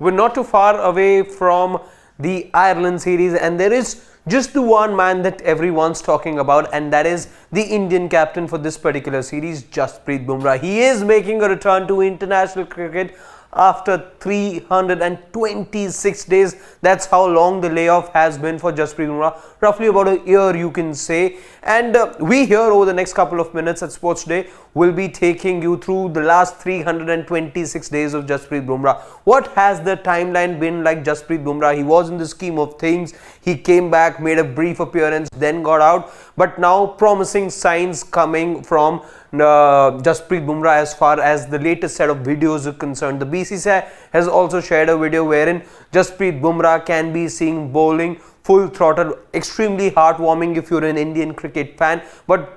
we're not too far away from the Ireland series, and there is just the one man that everyone's talking about, and that is the Indian captain for this particular series, Jasprit Bumrah. He is making a return to international cricket after 326 days. That's how long the layoff has been for Jasprit Bumrah, roughly about a year you can say. And we here over the next couple of minutes at Sports Day will be taking you through the last 326 days of Jasprit Bumrah. What has the timeline been like Jasprit Bumrah? He was in the scheme of things. He came back, made a brief appearance, then got out. But now promising signs coming from Jasprit Bumrah as far as the latest set of videos are concerned. The BCCI has also shared a video wherein Jasprit Bumrah can be seen bowling full throttle. Extremely heartwarming if you're an Indian cricket fan. But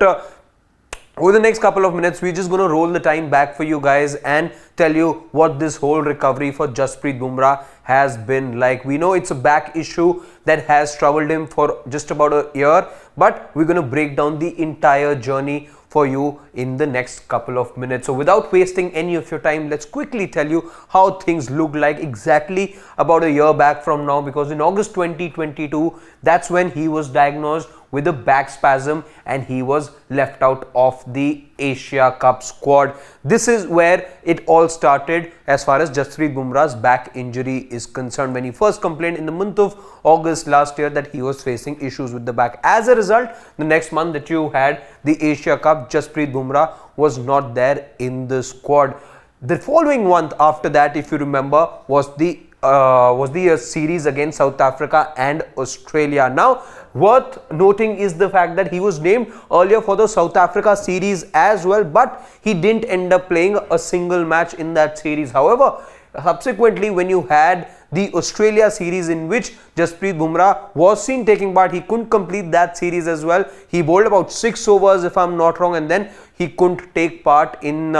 over the next couple of minutes, we're just going to roll the time back for you guys and tell you what this whole recovery for Jasprit Bumrah has been like. We know it's a back issue that has troubled him for just about a year, but we're going to break down the entire journey for you in the next couple of minutes. So without wasting any of your time, let's quickly tell you how things look like exactly about a year back from now, because in August 2022, that's when he was diagnosed with a back spasm and he was left out of the Asia Cup squad. This is where it all started as far as Jasprit Bumrah's back injury is concerned, when he first complained in the month of August last year that he was facing issues with the back. As a result, the next month that you had the Asia Cup, Jasprit Bumrah was not there in the squad. The following month after that, if you remember, was the series against South Africa and Australia. Now, worth noting is the fact that he was named earlier for the South Africa series as well, but he didn't end up playing a single match in that series. However, subsequently, when you had the Australia series in which Jasprit Bumrah was seen taking part, he couldn't complete that series as well. He bowled about 6 overs if I'm not wrong, and then he couldn't take part in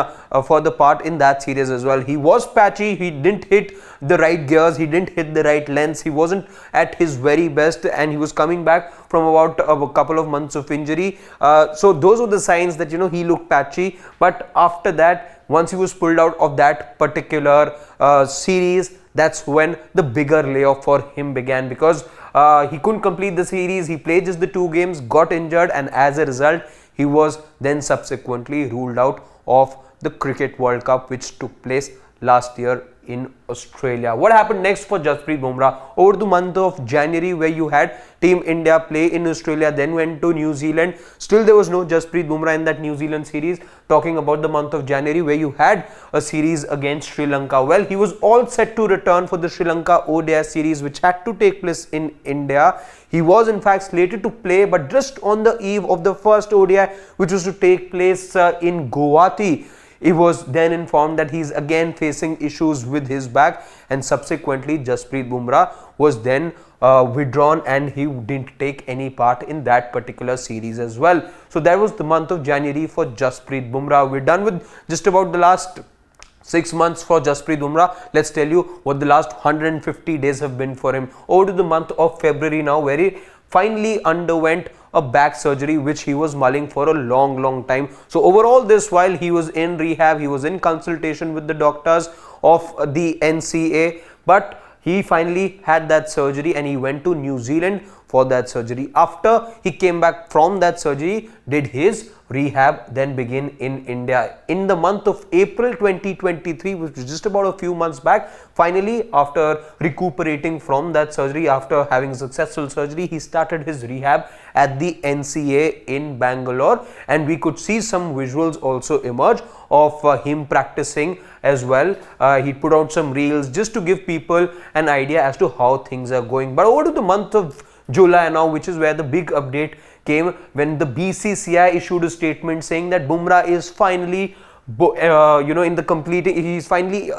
further part in that series as well. He was patchy, he didn't hit the right gears, he didn't hit the right lengths, he wasn't at his very best, and he was coming back from about a couple of months of injury. So those were the signs that, you know, he looked patchy. But after that, once he was pulled out of that particular series, that's when the bigger layoff for him began, because he couldn't complete the series. He played just the 2 games, got injured, and as a result, he was then subsequently ruled out of the Cricket World Cup, which took place last year in Australia. What happened next for Jasprit Bumrah? Over the month of January, where you had Team India play in Australia, then went to New Zealand. Still there was no Jasprit Bumrah in that New Zealand series. Talking about the month of January, where you had a series against Sri Lanka. Well, he was all set to return for the Sri Lanka ODI series, which had to take place in India. He was in fact slated to play, but just on the eve of the first ODI, which was to take place in Guwahati, he was then informed that he's again facing issues with his back, and subsequently Jasprit Bumrah was then withdrawn and he didn't take any part in that particular series as well. So that was the month of January for Jasprit Bumrah. We're done with just about the last 6 months for Jasprit Bumrah. Let's tell you what the last 150 days have been for him. Over to the month of February now, where he finally underwent a back surgery which he was mulling for a long time. So overall, this while he was in rehab, he was in consultation with the doctors of the NCA, but he finally had that surgery and he went to New Zealand for that surgery. After he came back from that surgery, did his rehab then begin in India. In the month of April 2023, which was just about a few months back, finally after recuperating from that surgery, after having a successful surgery, he started his rehab at the NCA in Bangalore, and we could see some visuals also emerge of him practicing as well. He put out some reels just to give people an idea as to how things are going. But over to the month of July now, which is where the big update came, when the BCCI issued a statement saying that Bumrah is finally in the completing, he's finally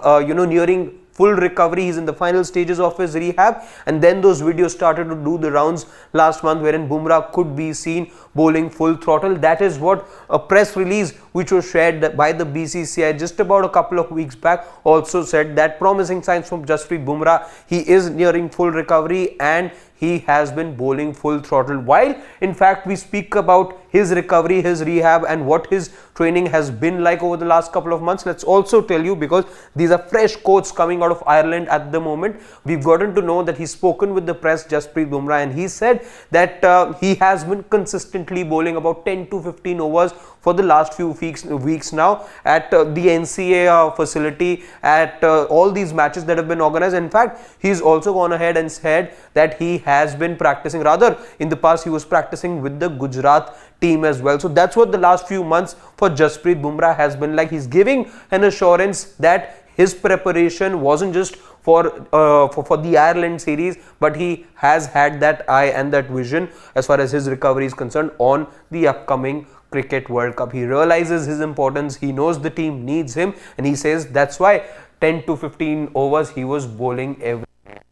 nearing full recovery. He's in the final stages of his rehab, and then those videos started to do the rounds last month, wherein Bumrah could be seen bowling full throttle. That is what a press release which was shared by the BCCI just about a couple of weeks back also said, that promising signs from Jasprit Bumrah. He is nearing full recovery and he has been bowling full throttle. While in fact we speak about his recovery, his rehab and what his training has been like over the last couple of months, let's also tell you, because these are fresh quotes coming out of Ireland at the moment. We've gotten to know that he's spoken with the press, Jasprit Bumrah, and he said that he has been consistently bowling about 10 to 15 overs for the last few weeks now at the NCA facility, at all these matches that have been organized. In fact, he's also gone ahead and said that he has been practicing, rather in the past he was practicing with the Gujarat team as well. So that's what the last few months for Jasprit Bumrah has been like. He's giving an assurance that his preparation wasn't just for the Ireland series, but he has had that eye and that vision as far as his recovery is concerned on the upcoming Cricket World Cup. He realizes his importance, he knows the team needs him, and he says that's why 10 to 15 overs he was bowling every.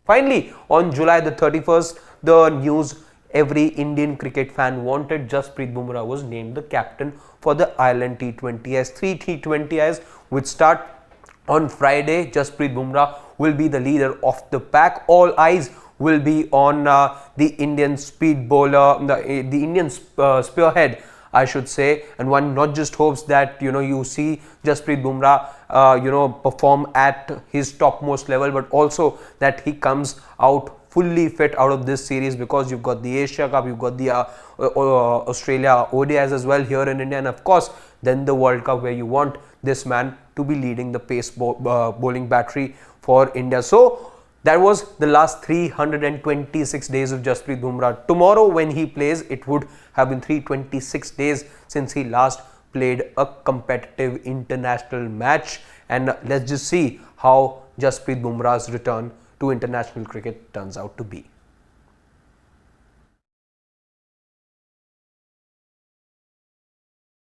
Finally, on July the 31st, the news every Indian cricket fan wanted, Jasprit Bumrah was named the captain for the Ireland T20Is. 3 T20Is which start on Friday. Jasprit Bumrah will be the leader of the pack. All eyes will be on the Indian speed bowler, the Indian spearhead, I should say, and one not just hopes that you see Jasprit Bumrah perform at his topmost level, but also that he comes out fully fit out of this series, because you've got the Asia Cup, you've got the Australia ODIs as well here in India, and of course then the World Cup, where you want this man to be leading the pace bowling battery for India. So that was the last 326 days of Jasprit Bumrah. Tomorrow when he plays, it would have been 326 days since he last played a competitive international match, and let's just see how Jasprit Bumrah's return to international cricket turns out to be.